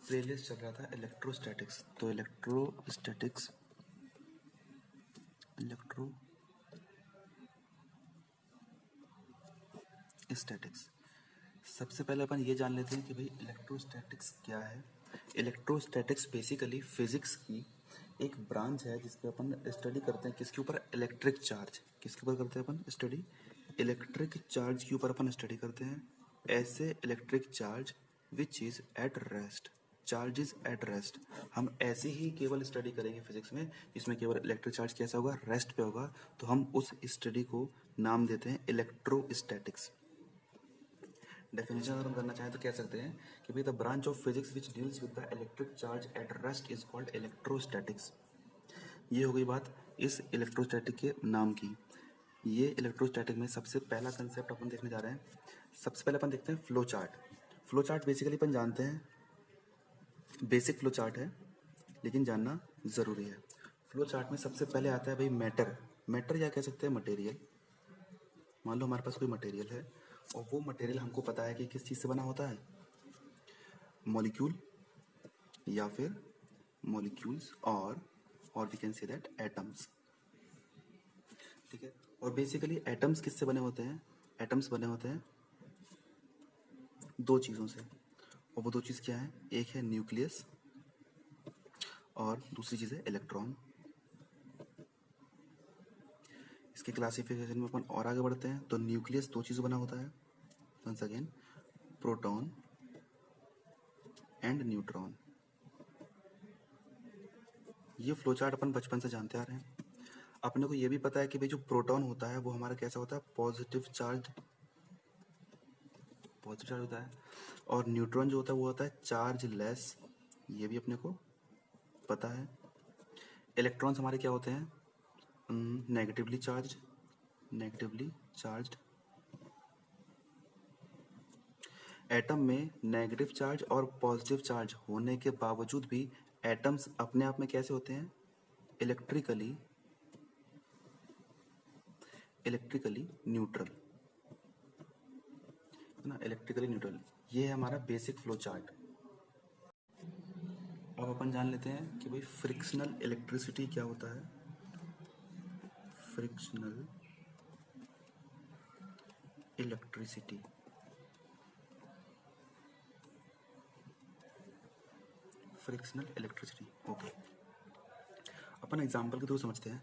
Playlist चल रहा था इलेक्ट्रोस्टैटिक्स, तो इलेक्ट्रोस्टैटिक्स सबसे पहले अपन ये जान लेते हैं कि भाई इलेक्ट्रोस्टैटिक्स क्या है। इलेक्ट्रोस्टैटिक्स बेसिकली फिजिक्स की एक ब्रांच है जिसपे अपन स्टडी करते हैं किसके ऊपर, इलेक्ट्रिक चार्ज। किसके ऊपर करते हैं अपन स्टडी, इलेक्ट्रिक चार्ज के ऊपर अपन स्टडी करते हैं। ऐसे electric charge which is at rest, charge is at rest, हम ऐसे ही केवल स्टडी करेंगे फिजिक्स में जिसमें केवल इलेक्ट्रिक चार्ज कैसा होगा, रेस्ट पे होगा, तो हम उस स्टडी को नाम देते हैं इलेक्ट्रोस्टैटिक्स। डेफिनेशन अगर हम करना चाहें तो कह सकते हैं कि भाई the branch of physics which deals with the electric charge at rest is called electrostatics. ये हो गई बात इस इलेक्ट्रोस्टैटिक के नाम की। ये इलेक्ट्रोस्टैटिक में सबसे पहला कंसेप्ट अपन देखने जा रहे हैं। सबसे पहले अपन देखते हैं flow chart. Flow chart basically अपन जानते हैं, बेसिक फ्लो चार्ट है लेकिन जानना ज़रूरी है। फ्लो चार्ट में सबसे पहले आता है भाई मैटर। मैटर या कह सकते हैं मटेरियल। मान लो हमारे पास कोई मटेरियल है और वो मटेरियल हमको पता है कि किस चीज़ से बना होता है, मॉलिक्यूल या फिर मॉलिक्यूल्स और we can say that atoms. ठीक है, और बेसिकली एटम्स किससे बने होते हैं, एटम्स बने होते हैं दो चीज़ों से, और वो दो चीज़ क्या है, एक है न्यूक्लियस और दूसरी चीज़ है इलेक्ट्रॉन। इसके क्लासिफिकेशन में अपन और आगे बढ़ते हैं तो न्यूक्लियस दो चीज़ों बना होता है, once again proton and neutron. ये फ्लो चार्ट अपन बचपन से जानते आ रहे हैं। अपने को ये भी पता है कि भाई जो प्रोटॉन होता है वो हमारा कैसा होता है, पॉजिटिव चार्ज होता है, और न्यूट्रॉन जो होता है वो होता है चार्ज लेस, ये भी अपने को पता है। इलेक्ट्रॉन्स हमारे क्या होते हैं, नेगेटिवली चार्ज्ड। एटम में नेगेटिव चार्ज और पॉजिटिव चार्ज होने के बावजूद भी एटम्स अपने आप में कैसे होते हैं, इलेक्ट्रिकली न्यूट्रल, है ना, इलेक्ट्रिकली न्यूट्रल। ये है हमारा बेसिक फ्लो चार्ट। अब अपन जान लेते हैं कि भाई फ्रिक्शनल इलेक्ट्रिसिटी क्या होता है। Frictional electricity, okay. अपन एग्जांपल के थ्रू समझते हैं।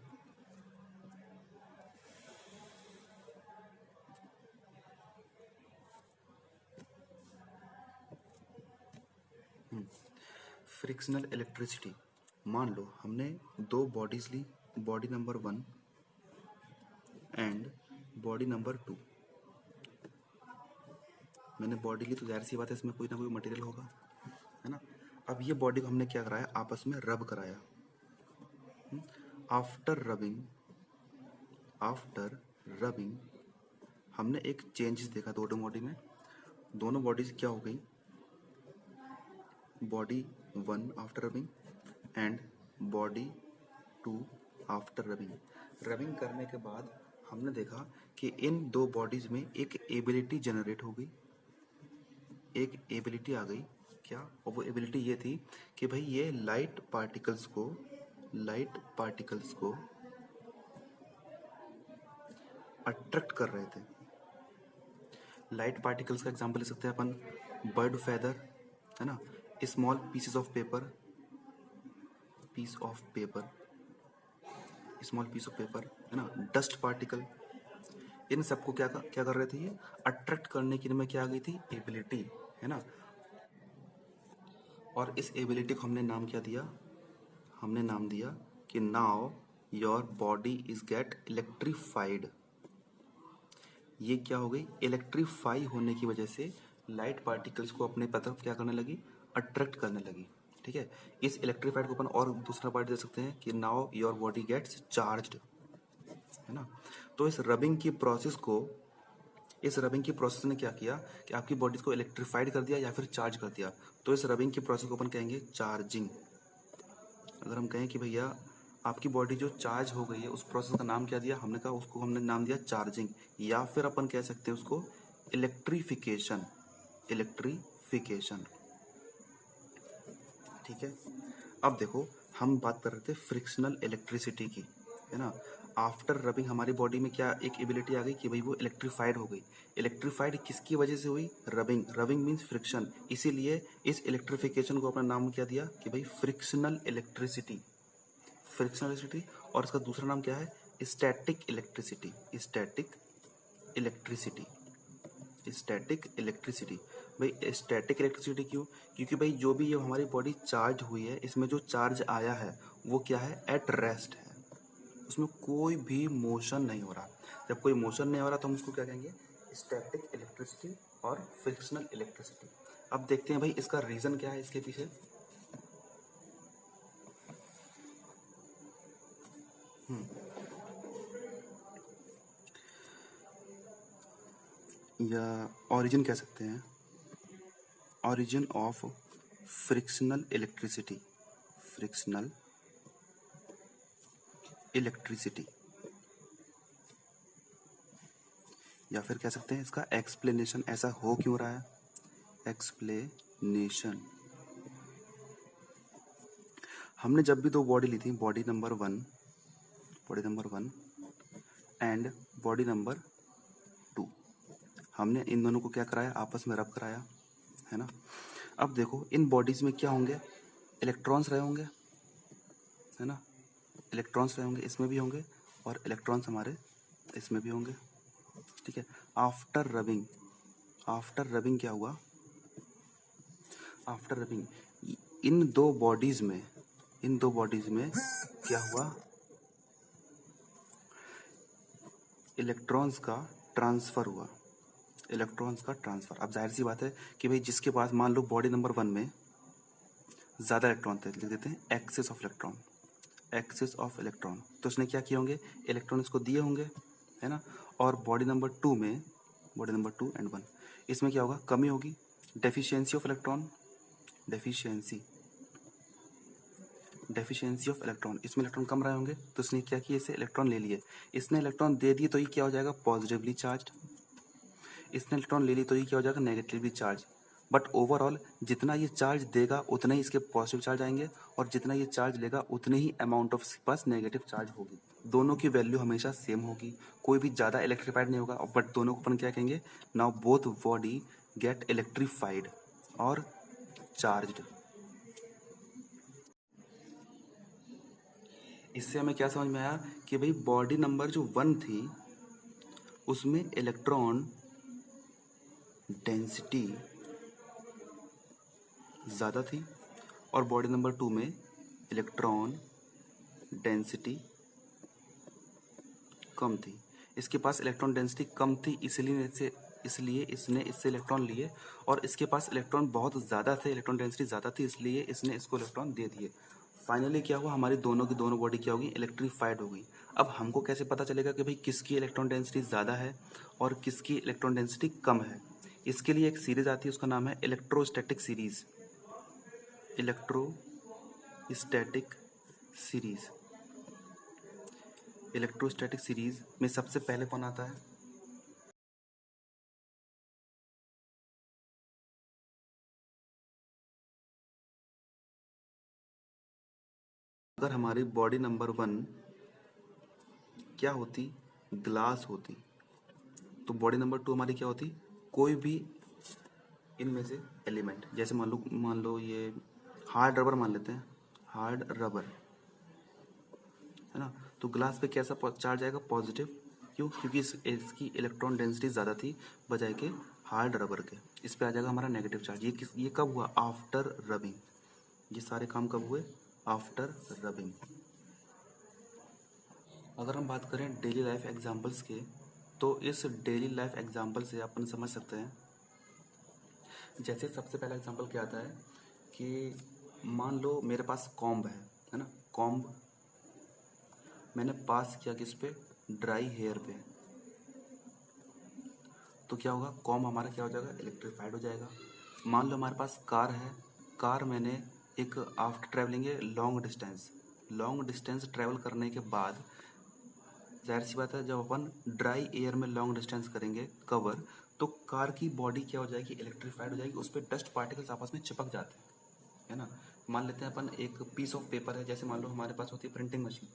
फ्रिक्शनल इलेक्ट्रिसिटी, मान लो हमने दो बॉडीज ली, body number 1 and body number 2। मैंने बॉडी ली तो जाहिर सी बात है इसमें कोई ना कोई मटेरियल होगा, है ना। अब ये बॉडी को हमने क्या कराया, आपस में रब कराया। आफ्टर रबिंग हमने एक चेंजेस देखा दोनों बॉडी में। दोनों बॉडीज क्या हो गई, body 1 after rubbing and body 2 after rubbing करने के बाद हमने देखा कि इन दो बॉडीज में एक एबिलिटी जनरेट हो गई, एक एबिलिटी आ गई क्या, और वो एबिलिटी ये थी कि भाई ये लाइट पार्टिकल्स को अट्रैक्ट कर रहे थे। लाइट पार्टिकल्स का एग्जांपल ले सकते हैं अपन, बर्ड फेदर, है ना, स्मॉल पीस ऑफ पेपर, है ना, डस्ट पार्टिकल। इन सबको क्या कर रहे थे, ये अट्रैक्ट करने की इनमें क्या आ गई थी, एबिलिटी, है ना। और इस एबिलिटी को हमने नाम क्या दिया, हमने नाम दिया कि now your body is get electrified. ये क्या हो गई, इलेक्ट्रीफाई होने की वजह से लाइट पार्टिकल्स को अपने तरफ क्या करने लगी, अट्रैक्ट करने लगी। ठीक है, इस इलेक्ट्रीफाइड को अपन और दूसरा पार्ट दे सकते हैं कि now your body gets charged, है ना। तो इस रबिंग की प्रोसेस ने क्या किया कि आपकी बॉडी को इलेक्ट्रीफाइड कर दिया या फिर चार्ज कर दिया। तो इस रबिंग की प्रोसेस को अपन कहेंगे चार्जिंग। अगर हम कहें कि भैया आपकी बॉडी जो चार्ज हो गई है उस प्रोसेस का नाम क्या दिया, हमने कहा उसको हमने नाम दिया चार्जिंग, या फिर अपन कह सकते हैं उसको इलेक्ट्रिफिकेशन। ठीक है। अब देखो, हम बात कर रहे थे फ्रिक्शनल इलेक्ट्रिसिटी की, है ना। आफ्टर रबिंग हमारी बॉडी में क्या एक एबिलिटी आ गई कि भाई वो इलेक्ट्रीफाइड हो गई। इलेक्ट्रीफाइड किसकी वजह से हुई? रबिंग। रबिंग मीन्स फ्रिक्शन, इसीलिए इस इलेक्ट्रिफिकेशन को अपना नाम क्या दिया कि भाई फ्रिक्शनल इलेक्ट्रिसिटी। Frictional electricity. और इसका दूसरा नाम क्या है? Static electricity. Static electricity. Static electricity. भाई स्टैटिक इलेक्ट्रिसिटी क्यों? क्योंकि भाई जो भी ये हमारी बॉडी चार्ज हुई है, इसमें जो चार्ज आया है वो क्या है? एट रेस्ट है, उसमें कोई भी मोशन नहीं हो रहा। जब कोई मोशन नहीं हो रहा तो हम उसको क्या कहेंगे? स्टैटिक इलेक्ट्रिसिटी और फ्रिक्शनल इलेक्ट्रिसिटी। अब देखते हैं भाई इसका रीजन क्या है इसके पीछे। या ओरिजिन कह सकते हैं, origin of frictional electricity। Frictional electricity, या फिर कह सकते हैं इसका एक्सप्लेनेशन, ऐसा हो क्यों रहा है, एक्सप्लेनेशन। हमने जब भी दो बॉडी ली थी, body number one and body number 2, हमने इन दोनों को क्या कराया? आपस में रब कराया, है ना। अब देखो इन बॉडीज में क्या होंगे? इलेक्ट्रॉन्स रहे होंगे, है ना। इलेक्ट्रॉन्स रहे होंगे, इसमें भी होंगे, और इलेक्ट्रॉन्स हमारे इसमें भी होंगे, ठीक है। आफ्टर रबिंग क्या हुआ? आफ्टर रबिंग इन दो बॉडीज में क्या हुआ? इलेक्ट्रॉन्स का ट्रांसफर हुआ। अब जाहिर सी बात है कि भाई जिसके पास मान लो बॉडी नंबर 1 में ज़्यादा इलेक्ट्रॉन थे, लिख देते हैं एक्सेस ऑफ इलेक्ट्रॉन, तो उसने क्या किए होंगे? इलेक्ट्रॉन इसको दिए होंगे, है ना। और बॉडी नंबर 2 एंड 1, इसमें क्या होगा? कमी होगी, deficiency of electron, deficiency of electron, इसमें इलेक्ट्रॉन कम रहे होंगे, तो इसने क्या किया? इसे इलेक्ट्रॉन ले लिए। इसने इलेक्ट्रॉन दे दिए तो ये क्या हो जाएगा? Positively charge. इसने इलेक्ट्रॉन ले ली तो ये क्या हो जाएगा? Negatively charge. बट ओवरऑल जितना ये चार्ज देगा उतने ही इसके पॉजिटिव चार्ज आएंगे, और जितना ये चार्ज लेगा उतने ही अमाउंट ऑफ इसके पास नेगेटिव चार्ज होगी। दोनों की वैल्यू हमेशा सेम होगी, कोई भी ज़्यादा इलेक्ट्रीफाइड नहीं होगा। बट दोनों को अपन क्या कहेंगे? Now both body get electrified और चार्ज्ड। इससे हमें क्या समझ में आया कि भाई बॉडी नंबर जो 1 थी उसमें इलेक्ट्रॉन डेंसिटी ज़्यादा थी, और बॉडी नंबर 2 में इलेक्ट्रॉन डेंसिटी कम थी। इसके पास इलेक्ट्रॉन डेंसिटी कम थी, इसलिए इसने इससे इलेक्ट्रॉन लिए, और इसके पास इलेक्ट्रॉन बहुत ज़्यादा थे, इलेक्ट्रॉन डेंसिटी ज़्यादा थी, इसलिए इसने इसको इलेक्ट्रॉन दे दिए। फाइनली क्या हुआ? हमारी दोनों की दोनों बॉडी क्या होगी? इलेक्ट्रीफाइड हो गई। अब हमको कैसे पता चलेगा कि भाई किसकी इलेक्ट्रॉन डेंसिटी ज़्यादा है और किसकी इलेक्ट्रॉन डेंसिटी कम है? इसके लिए एक सीरीज आती है, उसका नाम है इलेक्ट्रोस्टैटिक सीरीज। इलेक्ट्रोस्टैटिक सीरीज में सबसे पहले कौन आता है? अगर हमारी बॉडी नंबर 1 क्या होती? ग्लास होती, तो बॉडी नंबर 2 हमारी क्या होती? कोई भी इनमें से एलिमेंट, जैसे मान लो ये हार्ड रबर मान लेते हैं, हार्ड रबर, है ना। तो ग्लास पे कैसा चार्ज आएगा? पॉजिटिव। क्यों? क्योंकि इसकी इलेक्ट्रॉन डेंसिटी ज़्यादा थी बजाय के हार्ड रबर के। इस पे आ जाएगा हमारा नेगेटिव चार्ज। ये कब हुआ? After rubbing. ये सारे काम कब हुए? After rubbing. अगर हम बात करें डेली लाइफ एग्जांपल्स के, तो इस डेली लाइफ एग्जांपल से अपन समझ सकते हैं। जैसे सबसे पहला एग्जांपल क्या आता है कि मान लो मेरे पास कॉम्ब है ना। कॉम्ब मैंने पास किया किस पे? ड्राई हेयर पे, तो क्या होगा? कॉम्ब हमारा क्या हो जाएगा? इलेक्ट्रीफाइड हो जाएगा। मान लो हमारे पास कार है, कार मैंने एक after travelling long distance travel करने के बाद, जाहिर सी बात है जब अपन ड्राई एयर में लॉन्ग डिस्टेंस करेंगे कवर, तो कार की बॉडी क्या हो जाएगी? इलेक्ट्रीफाइड हो जाएगी। उस पर डस्ट पार्टिकल्स आपस में चिपक जाते हैं, है ना। मान लेते हैं अपन एक पीस ऑफ पेपर है, जैसे मान लो हमारे पास होती है प्रिंटिंग मशीन।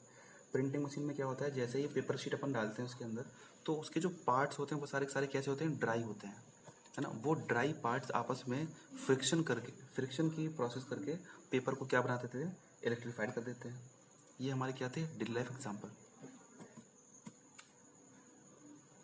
प्रिंटिंग मशीन में क्या होता है, जैसे ही पेपर शीट अपन डालते हैं उसके अंदर, तो उसके जो पार्ट्स होते हैं वो सारे के सारे कैसे होते हैं, ड्राई होते हैं, है ना। वो ड्राई पार्ट्स आपस में फ्रिक्शन की प्रोसेस करके पेपर को क्या बना देते हैं, इलेक्ट्रीफाइड कर देते हैं। ये हमारे क्या थे, रियल लाइफ एग्जाम्पल।